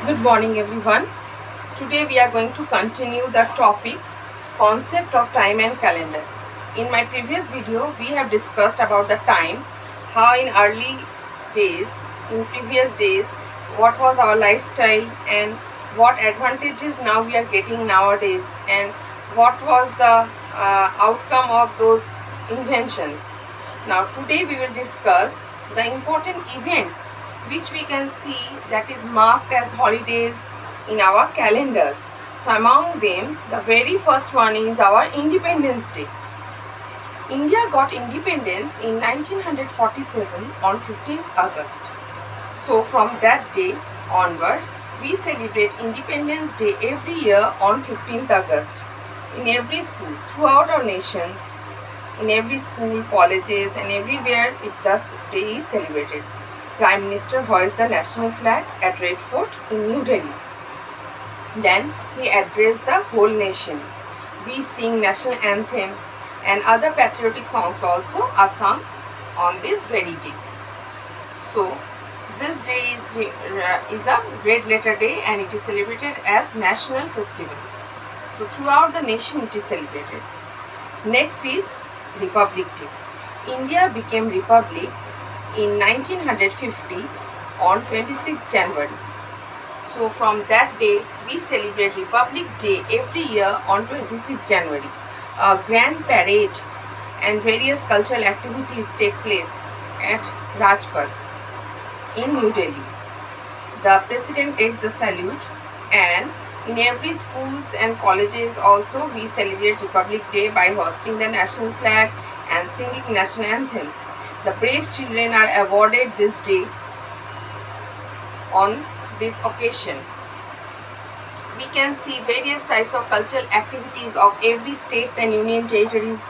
Good morning, everyone. Today we are going to continue the topic concept of time and calendar. In my previous video, we have discussed about the time, how in early days, in previous days, what was our lifestyle and what advantages now we are getting nowadays, and what was the outcome of those inventions. Now today we will discuss the important events which we can see that is marked as holidays in our calendars. So among them, the very first one is our Independence Day. India got independence in 1947 on 15th August. So from that day onwards, we celebrate Independence Day every year on 15th August. In every school throughout our nation, in every school, colleges and everywhere this day is celebrated. Prime Minister hoists the national flag at Red Fort in New Delhi. Then he addressed the whole nation. We sing national anthem and other patriotic songs also are sung on this very day. So this day is a red letter day and it is celebrated as national festival. So throughout the nation it is celebrated. Next is Republic Day. India became republic in 1950 on 26th January. So from that day we celebrate Republic Day every year on 26th January. A grand parade and various cultural activities take place at Rajpath in New Delhi. The president takes the salute, and in every schools and colleges also we celebrate Republic Day by hosting the national flag and singing national anthem. The brave children are awarded this day on this occasion. We can see various types of cultural activities of every states and union territories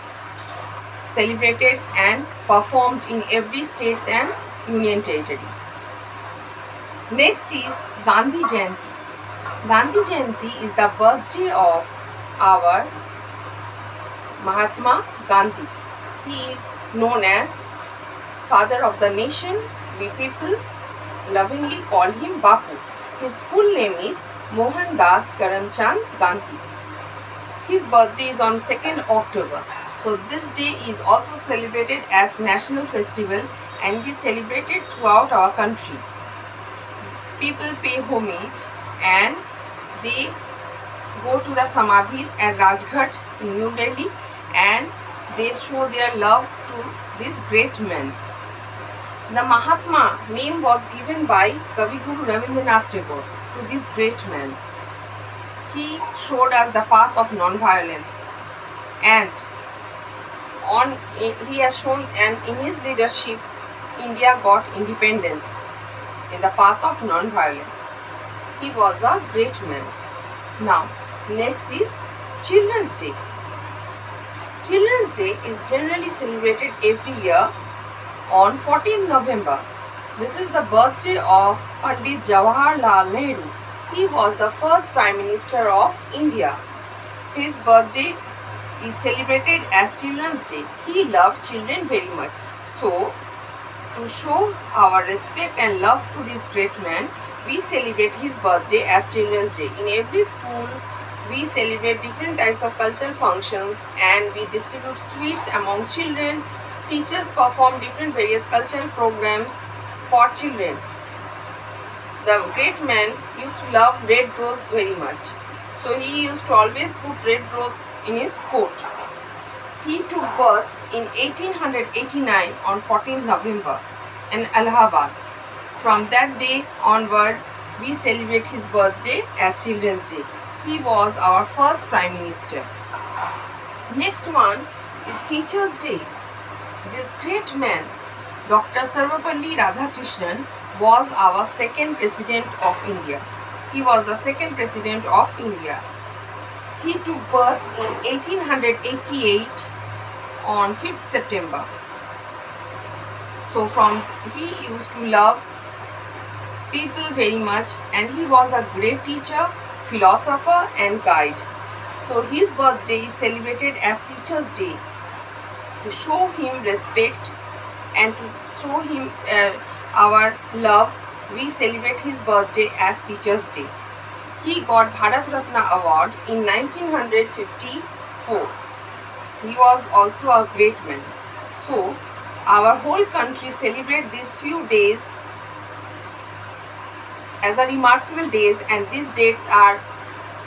celebrated and performed in every states and union territories. Next is Gandhi Jayanti. Gandhi Jayanti is the birthday of our Mahatma Gandhi. He is known as Father of the Nation. We people lovingly call him Bapu. His full name is Mohandas Karamchand Gandhi. His birthday is on 2nd October. So this day is also celebrated as national festival and it is celebrated throughout our country. People pay homage and they go to the Samadhis at Rajghat in New Delhi and they show their love to this great man. The Mahatma name was given by Kavi Guru Rabindranath Tagore to this great man. He showed us the path of non-violence and he has shown, and in his leadership India got independence in the path of non-violence. He was a great man. Now next is Children's Day. Children's Day is generally celebrated every year on 14th November. This is the birthday of Pandit Jawaharlal Nehru. He was the first Prime Minister of India. His birthday is celebrated as Children's Day. He loved children very much. So, to show our respect and love to this great man, we celebrate his birthday as Children's Day. In every school, we celebrate different types of cultural functions and we distribute sweets among children. Teachers perform different various cultural programs for children. The great man used to love red rose very much. So he used to always put red rose in his coat. He took birth in 1889 on 14th November in Allahabad. From that day onwards, we celebrate his birthday as Children's Day. He was our first Prime Minister. Next one is Teachers' Day. This great man, Dr. Sarvepalli Radhakrishnan, was our second President of India. He was the second President of India. He took birth in 1888 on 5th September. So he used to love people very much and he was a great teacher, philosopher and guide. So his birthday is celebrated as Teachers' Day to show him respect and to show him our love we celebrate his birthday as Teachers' Day. He got Bharat Ratna Award in 1954. He was also a great man. So, our whole country celebrate these few days as a remarkable days, and these dates are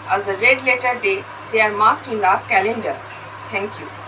as a red letter day. They are marked in the calendar. Thank you.